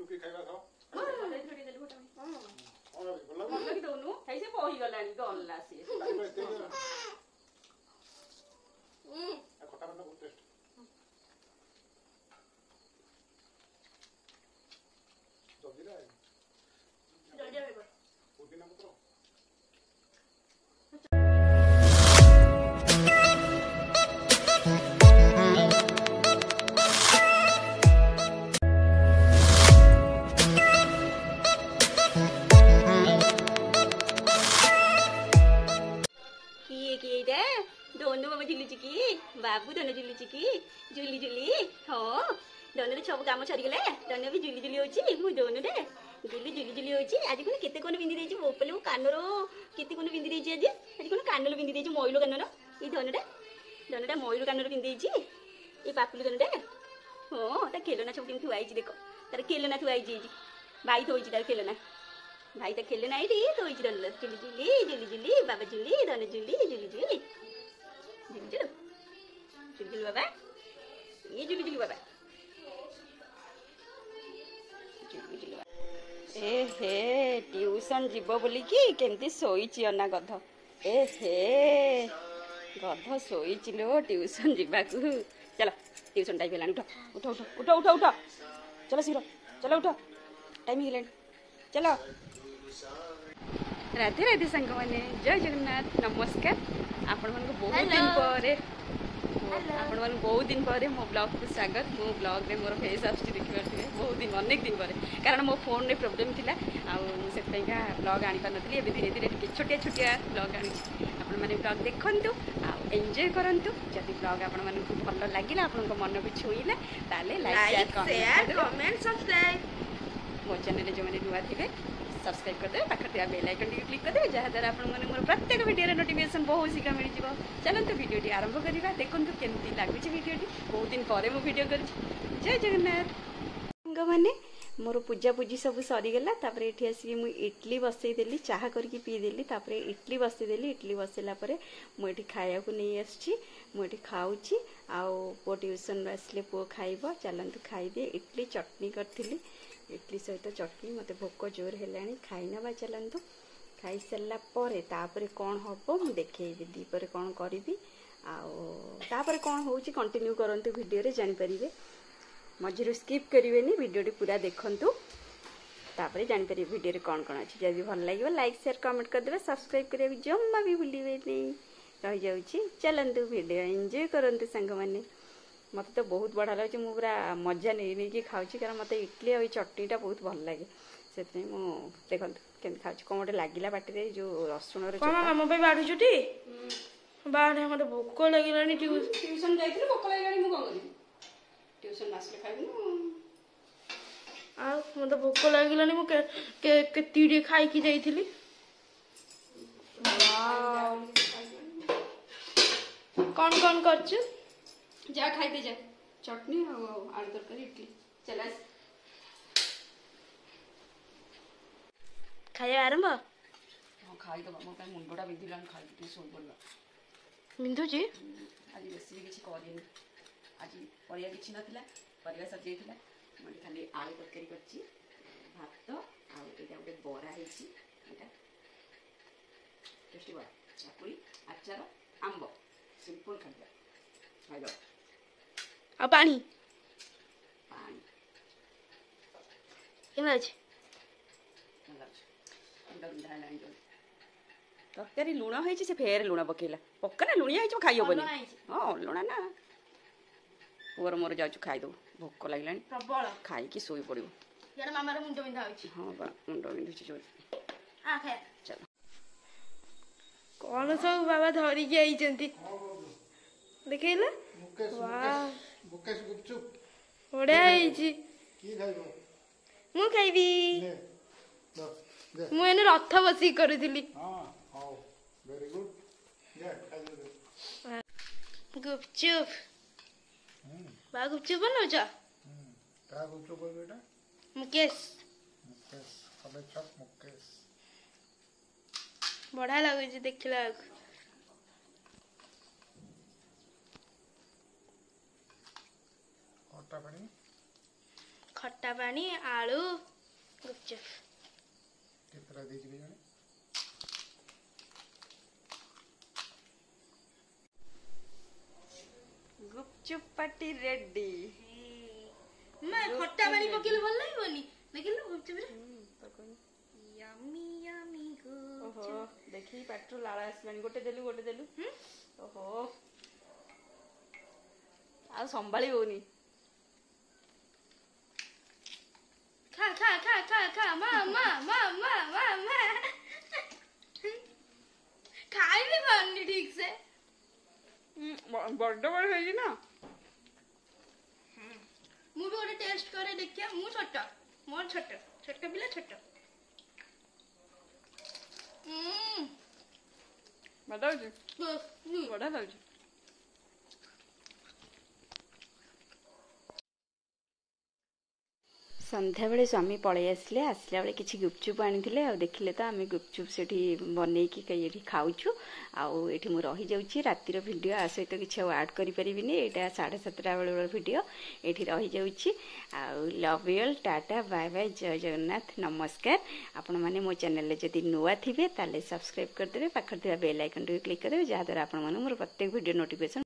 टुकी खाइबा खाओ मले थोड़ी देली घोटा और बोला मन लगी दोनु हे से बही गलानी गल्ला से खटा बना बहुत टेस्ट जल्दी रे जल्दी आइबो पुदीना पत्र बाबू दोनों झुलुची की झुली झुली हाँ दोनों सब काम सरीगले दोनों भी झुली झुली होची मु दोनों रे झुली झुली झुली होची आज कोन केते कोन बिंदी देची बोपले वो कानरो केते कोन बिंदी देची आज कोन कानलो बिंदी देची मोइलो कानरो ई दोनों मोइलो कानरो बिंदी देची ई पापलू दोनों रे हां ता खेलना सब केम थुआई देखो तार खेलना थुआई जी भाई थोइची तार खेलना भाई ता खेलना एठी थोइची दोनों झुली झुली झुली झुली बाबा झुली दोनों झुली झुली झुली झुली झुली बाबा ये झुली बाबा ए हे ट्यूशन जीव बोली कि केमती सोईची अना गध ए हे गध सोईची लो ट्यूशन जीवाकू चलो ट्यूशन टाइम हेलानी उठ उठ उठ उठ उठ उठ चलो शीघ्र चलो उठ टाइम हेलानी चलो राधे राधे सांग मैंने जय जगन्नाथ नमस्कार आपण मन को बहुत दिन पर आपण मन बहुत दिन पर मो ब्लॉग को स्वागत मो ब्लॉग रे मोर फेस आछी देखि परथिबे बहुत दिन अनेक दिन पर कारण मो फोन रे प्रॉब्लम थिला आ से तैका ब्लॉग आनी पर नथली एबे धीरे धीरे छोटिया छोटिया ब्लॉग आनी आपण माने ब्लॉग देखंतु आ एन्जॉय करंतु जदि ब्लॉग आपण मन को भलो लागिला आपण को मन को छुईला ताले लाइक शेयर कमेंट सब्सक्राइब मो चैनल जो माने नुवा थिबे सब्सक्राइब कर दे पाखर थिया बेल आइकन क्लिक कर दे जहा द्वारा आपण माने मोर प्रत्येक वीडियो रे नोटिफिकेशन बहुत शीघ्र मिल जिवो चलंतु वीडियो टी आरंभ करिवा देखंतु केमती लागुची वीडियो टी बहुत दिन परे मो वीडियो करछि जय जगन्नाथ संग माने मोर पूजा पूजी सब सरी गला तापरे एठी आसी मु इडली बसई देली चाहा करके पी देली तापरे इडली बसई देली इडली बसैला परे मु एठी खाया को नै आछि मु एठी खाउछि आ पो ट्यूशन आसले पो खाइबो चलंतु खाइ दे इडली चटनी करथिली इडली सहित चटनी मत भोक जोर हेलानी खाई नवा चलतु खाई सारा पर कौन हम मुझे देखी दीपर कौन करी आपर कौन हो कंटिन्यू करंतु वीडियो रे जानि परिबे मझे स्किप करेंगे वीडियो पूरा देखंतु तापर जानि परिबे वीडियो रे कौन कौन अच्छी जब भल लगे लाइक शेयर कमेंट करदे सब्सक्राइब करिया जम्मा भी भूलिबे नहीं रही जाउची चलंतु वीडियो एंजॉय करंतु संग माने मत तो बहुत बढ़िया लगे मुझे पूरा मजा नहीं कि खाऊँ कारण मत इडली और चटनीटा बहुत भल लगे से देख के खाऊ कौन गोटे लगे पार्टी जो रसुण बाढ़ुटी बाढ़ मत भोक लगे ट्यूशन जाइए भोक लगे ट्यूशन आसले खाइबू मत भोक लगे मुझे खाई जाइली कौन कौन कर जा खाई जा चटनी आलू तरकारी इडली चल खाया आरंभ हाँ खाईदबा मोर कहीं मुंडा बिंधिला खाई शोई पड़ा बिंधुची आज रेसिपी किसी करें आज परिया किसी नाला परिया सजी मुझे खाली आलू तरकारी कर भात आटा गोटे बरा है टेस्टी बरा चकुड़ी आचार आंब सिंपल खाद्य खाईद आ पानी पानी तरकारी लुण है फेर लुण पकेला पक्का ना लुणिया है खाई हेनी हाँ लुणा ना पुअर मोर जाऊँ खाईदे भोक लगे प्रबल खाई शोई पड़ो मामार मुंड बिंधा हाँ बा मुंड बिंधुची जोर चलो कौन सब बाबा धरिकी आई देखला बढ़िया मु खाइबी मु एने रथ बसी करूली गुपचुप बा गुपचुप बनाउछ मुकेश बढ़िया लगुच देखला ଖଟା ପାଣି ଆଳୁ ଗୁପଚୁପ। କେତେଟା ଦେଇଛି କେଜାଣି? Gupchup party ready. ମା ଖଟା ପାଣି ପକେଇଲେ ଭଲ ଲାଗିବନି? ଦେଖିଲୁ ଗୁପଚୁପରେ ୟମି ୟମି ଓହୋ ଦେଖି ପାଟିରୁ ଲାଳ ଆସିଲାଣି। ଗୋଟେ ଦେଲୁ ଓହୋ ଆଉ ସମ୍ଭାଳି ହଉନି। ଖା ଖା ଖା ଖା ଖା ମା ମା ମା ମା ମା ମା ଖାଇ ବି ପାରୁନି ଠିକ ସେ। ବଡ ବଡ ହେଇଛି ନା। ମୁଁ ବି ଗୋଟେ ଟେଷ୍ଟ করে ଦେଖିଆ। ମୁଁ ଛୋଟ, ମୋର ଛୋଟ ପିଲା ଛୋଟ। ବଡ ହଉଛି, ବଢିଆ ଲାଗୁଛି। ସନ୍ଧ୍ୟାବେଳେ ସ୍ୱାମୀ ପଳେଇ ଆସିଲା ବେଳେ କିଛି ଗୁପଚୁପ ଆଣିଥିଲେ ଆଉ ଦେଖିଲେ ତ ଆମେ ଗୁପଚୁପ ସେଠି ବନେଇକି ଏଠି ଖାଉଛୁ। ଆଉ ଏଠି ମୁଁ ରହିଯାଉଛି। ରାତିର ଭିଡ଼ିଓ ଆ ସହିତ କିଛି ଆଉ ଆଡ଼୍ କରିପାରିବିନି। ଏଇଟା 7:30 ବେଳର ଭିଡ଼ିଓ ଏଠି ରହିଯାଉଛି। ଆଉ love you all, tata bye bye, ଜୟ ଜଗନ୍ନାଥ, ନମସ୍କାର। ଆପଣମାନେ ମୋ ଚ୍ୟାନେଲରେ ଯଦି ନୂଆ ଥିବେ ତାହେଲେ ସବସ୍କ୍ରାଇବ୍ କରିଦେବେ, ପାଖରେ ଥିବା ବେଲ୍ ଆଇକନ୍ଟିକୁ କ୍ଲିକ୍ କରିଦେବେ, ଯାହାଦ୍ୱାରା ଆପଣମାନଙ୍କୁ ମୋର ପ୍ରତ୍ୟେକ ଭିଡ଼ିଓ ନୋଟିଫିକେସନ୍